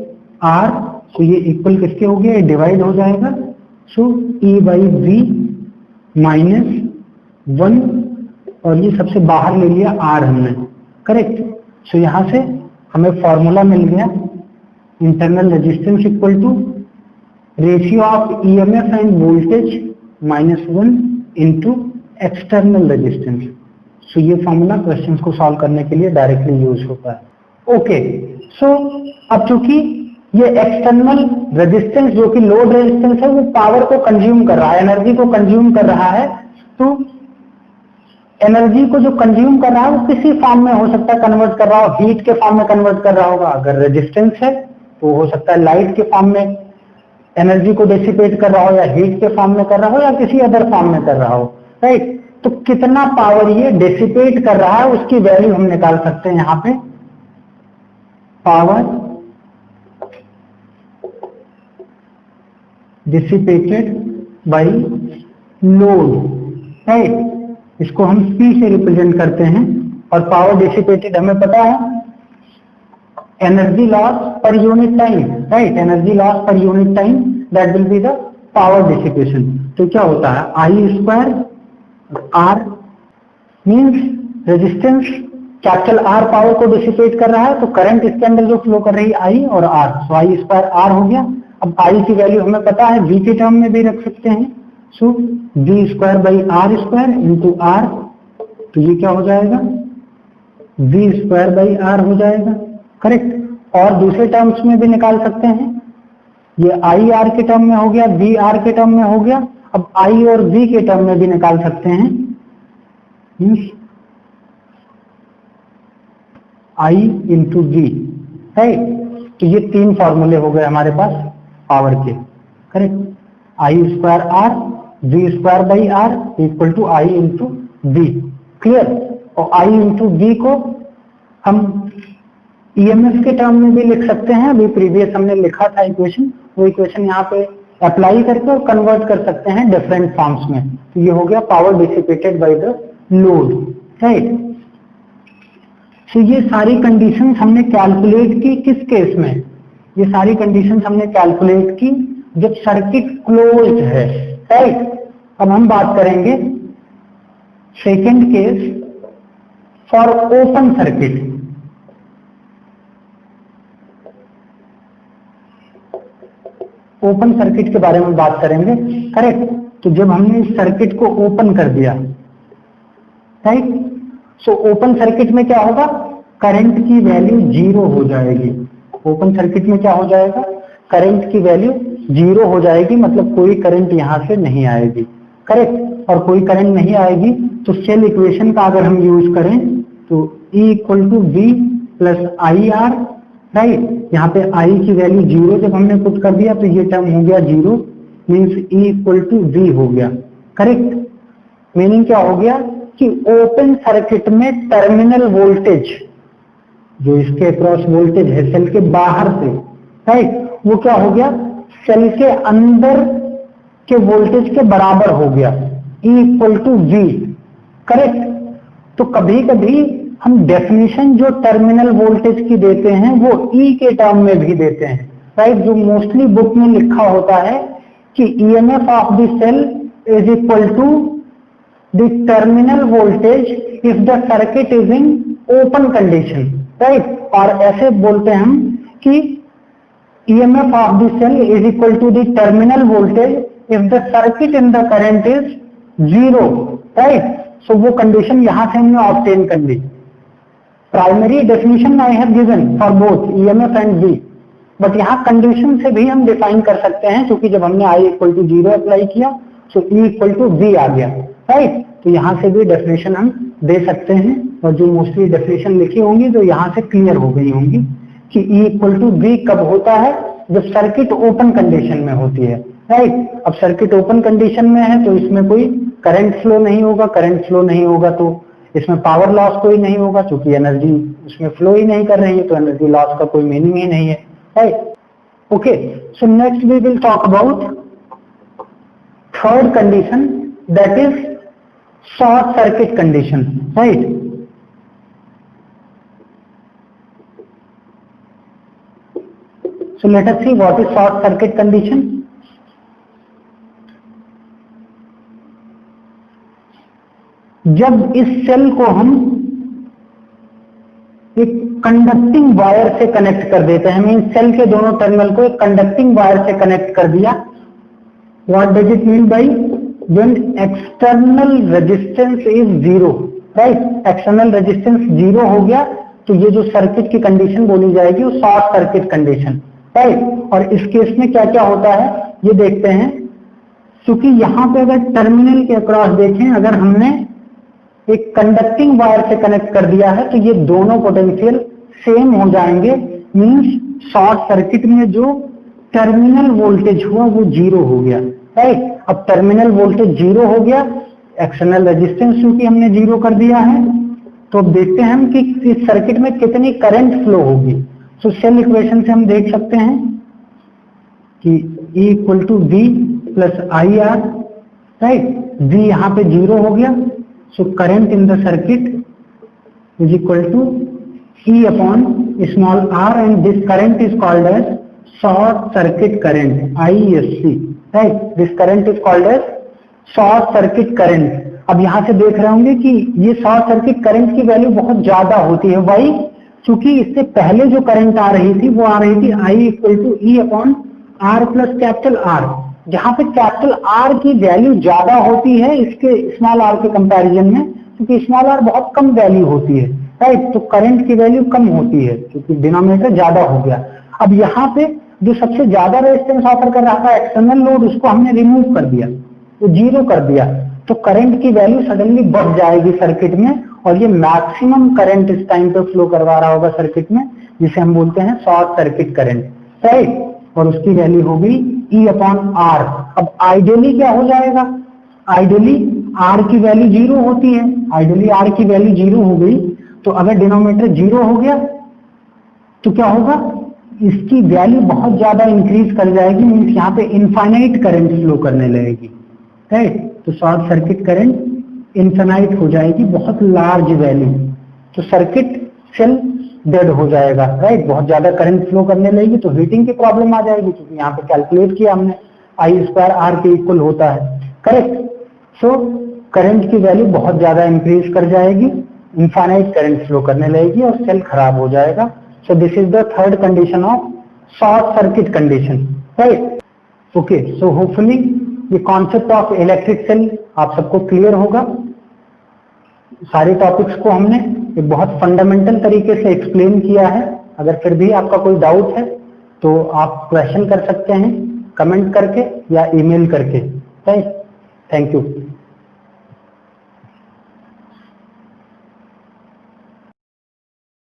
आर, सो ये इक्वल किसके हो गया, ये डिवाइड हो जाएगा। सो E बाई V माइनस 1, और ये सबसे बाहर ले लिया R हमने, करेक्ट। सो यहाँ से हमें फॉर्मूला मिल गया, internal resistance equal to ratio of EMF and voltage -1 into external resistance. So ये फॉर्मूला क्वेश्चंस को सॉल्व करने के लिए डायरेक्टली यूज होता है। ओके, सो अब चूंकि ये एक्सटर्नल रेजिस्टेंस जो कि लोड रेजिस्टेंस है, वो पावर को कंज्यूम कर रहा है, एनर्जी को कंज्यूम कर रहा है, तो एनर्जी को जो कंज्यूम कर रहा है वो किसी फॉर्म में हो सकता है कन्वर्ट कर रहा हो, हीट के फॉर्म में कन्वर्ट कर रहा होगा। अगर रेजिस्टेंस है तो हो सकता है लाइट के फॉर्म में एनर्जी को डिसिपेट कर रहा हो, या हीट के फॉर्म में कर रहा हो, या किसी अदर फॉर्म में कर रहा हो, राइट। तो कितना पावर ये डिसिपेट कर रहा है उसकी वैल्यू हम निकाल सकते हैं यहाँ पे, power dissipated by load, right. इसको हम P से रिप्रेजेंट करते हैं, और पावर डिसिपेटेड हमें पता है energy loss per unit time, right. Energy loss per unit time, that will be the power dissipation. तो क्या होता है, I square R means resistance capital R power को डिसिपेट कर रहा है, तो करंट इसके अंदर जो फ्लो कर रही है I और R, so I square R हो गया। अब I की वैल्यू हमें पता है V के टर्म में भी रख सकते हैं, सो V square by R square into R, तो ये क्या हो जाएगा, V स्क्वायर बाई R हो जाएगा, करेक्ट। और दूसरे टर्म्स में भी निकाल सकते हैं, ये I R के टर्म में हो गया, V R के टर्म में हो गया। अब I और V के टर्म में भी निकाल सकते हैं, I इंटू V, राइट। तो ये तीन फॉर्मूले हो गए हमारे पास पावर के, correct. I square R, V square by R equal to I into V, clear. और I इंटू V को हम EMF के टर्म में भी लिख सकते हैं, अभी प्रीवियस हमने लिखा था इक्वेशन, वो इक्वेशन यहाँ पे अप्लाई करके और कन्वर्ट कर सकते हैं डिफरेंट फॉर्म्स में। तो ये हो गया power dissipated by the load, right. तो ये सारी कंडीशंस हमने कैलकुलेट की किस केस में, ये सारी कंडीशंस हमने कैलकुलेट की जब सर्किट क्लोज्ड है, राइट। अब हम बात करेंगे second case for open circuit. Open circuit के बारे में बात करेंगे, करेक्ट। तो जब हमने इस सर्किट को ओपन कर दिया, राइट, सो ओपन सर्किट में क्या होगा, करंट की वैल्यू 0 हो जाएगी। ओपन सर्किट में क्या हो जाएगा, करंट की वैल्यू 0 हो जाएगी, मतलब कोई करंट यहां से नहीं आएगी, करेक्ट। और कोई करंट नहीं आएगी तो शेल इक्वेशन का अगर हम यूज करें तो E equal to V plus IR, right. यहाँ पे I की वैल्यू 0 जब हमने पुट कर दिया तो ये टर्म हो गया 0, means E equal to V हो गया, करेक्ट। मीनिंग क्या हो गया कि ओपन सर्किट में टर्मिनल वोल्टेज, जो इसके अक्रॉस वोल्टेज है सेल के बाहर से, राइट, वो क्या हो गया, सेल के अंदर के वोल्टेज के बराबर हो गया, E equal to V, correct. तो कभी कभी हम डेफिनेशन जो टर्मिनल वोल्टेज की देते हैं वो E के टर्म में भी देते हैं, राइट। जो मोस्टली बुक में लिखा होता है कि EMF of the cell is equal to the terminal voltage if the circuit is in open condition, right. और ऐसे बोलते हैं हम कि EMF of the cell is equal to the terminal voltage if the circuit in the current is 0, right. So वो condition यहां से हमने ऑब्टेन कर ली। Primary definition I have given for both EMF and V, but यहाँ condition से भी हम डिफाइन कर सकते हैं, क्योंकि जब हमने I इक्वल टू 0 अप्लाई किया तो E इक्वल टू V आ गया, राइट। तो यहाँ से भी डेफिनेशन हम दे सकते हैं और जो मोस्टली डेफिनेशन लिखी होंगी तो यहाँ से क्लियर हो गई होंगी कि E इक्वल टू V कब होता है, जब सर्किट ओपन कंडीशन में होती है, राइट। अब सर्किट ओपन कंडीशन में है तो इसमें कोई करंट फ्लो नहीं होगा, करंट फ्लो नहीं होगा तो इसमें पावर लॉस कोई नहीं होगा, क्योंकि एनर्जी उसमें फ्लो ही नहीं कर रही है, तो एनर्जी लॉस का कोई मीनिंग ही नहीं है, right. Okay, so next we will talk about third condition, that is short circuit condition, right. So let us see what is short circuit condition. जब इस सेल को हम एक कंडक्टिंग वायर से कनेक्ट कर देते हैं, मीन सेल के दोनों टर्मिनल को एक कंडक्टिंग वायर से कनेक्ट कर दिया, what does it mean by when external resistance is zero, right. External resistance zero हो गया तो ये जो सर्किट की कंडीशन बोली जाएगी वो शॉर्ट सर्किट कंडीशन, राइट। और इस केस में क्या क्या होता है ये देखते हैं, क्योंकि यहां पे अगर टर्मिनल के अक्रॉस देखें, अगर हमने एक कंडक्टिंग वायर से कनेक्ट कर दिया है तो ये दोनों पोटेंशियल सेम हो जाएंगे, मींस शॉर्ट सर्किट में जो टर्मिनल वोल्टेज हुआ वो जीरो हो गया, राइट। अब टर्मिनल वोल्टेज जीरो हो गया, एक्सटर्नल रेजिस्टेंस क्योंकि हमने जीरो कर दिया है, तो अब देखते हैं हम कि इस सर्किट में कितनी करंट फ्लो होगी। तो सेल इक्वेशन से हम देख सकते हैं कि E equal to V plus I R, right. V यहाँ पे जीरो हो गया, so current in the circuit is equal to E upon small r and this current is called as short circuit current, ISC, right. This current is called as short circuit current. अब यहाँ से देख रहे होंगे कि ये short circuit current की value बहुत ज्यादा होती है, वाई, क्योंकि इससे पहले जो करंट आ रही थी वो आ रही थी I equal to E upon R plus capital R, जहां पे कैपिटल R की वैल्यू ज्यादा होती है इसके स्मॉल r के कंपैरिजन में, क्योंकि स्मॉल r बहुत कम वैल्यू होती है, राइट। तो करंट की वैल्यू कम होती है क्योंकि डिनोमिनेटर ज्यादा हो गया। अब यहाँ पे जो सबसे ज्यादा रेजिस्टेंस ऑफर कर रहा था एक्सटर्नल लोड, उसको हमने रिमूव कर दिया, वो जीरो कर दिया, तो करंट की वैल्यू सडनली बढ़ जाएगी सर्किट में, और ये मैक्सिमम करंट इस टाइम पे फ्लो करवा रहा होगा सर्किट में, जिसे हम बोलते हैं शॉर्ट सर्किट करंट, राइट। और उसकी वैल्यू होगी E अपॉन R। अब आइडियली क्या हो जाएगा, आइडियली R की वैल्यू जीरो होती है, आइडियली R की वैल्यू जीरो हो गई, तो अगर डिनोमिनेटर जीरो हो गया तो क्या होगा, इसकी वैल्यू बहुत ज्यादा इंक्रीज कर जाएगी, मीन्स यहाँ पे इनफाइनाइट करंट फ्लो करने लगेगी, राइट। तो शॉर्ट सर्किट करंट इनफाइनाइट हो जाएगी, बहुत लार्ज वैल्यू, तो सर्किट सेल डेड हो जाएगा, राइट। बहुत ज्यादा करंट फ्लो करने लगेगी तो हीटिंग की प्रॉब्लम आ जाएगी, क्योंकि यहाँ पे कैलकुलेट किया हमने I स्क्वायर R के इक्वल होता है, करेक्ट। सो करंट की वैल्यू बहुत ज्यादा इंक्रीज कर जाएगी, इनफाइनाइट करंट फ्लो करने लगेगी और सेल खराब हो जाएगा। So this is the third condition of short circuit condition, right. Okay, so hopefully ये कॉन्सेप्ट ऑफ इलेक्ट्रिक सेल आप सबको क्लियर होगा। सारे टॉपिक्स को हमने एक बहुत फंडामेंटल तरीके से एक्सप्लेन किया है। अगर फिर भी आपका कोई डाउट है तो आप क्वेश्चन कर सकते हैं कमेंट करके या ईमेल करके, राइट। Thank you.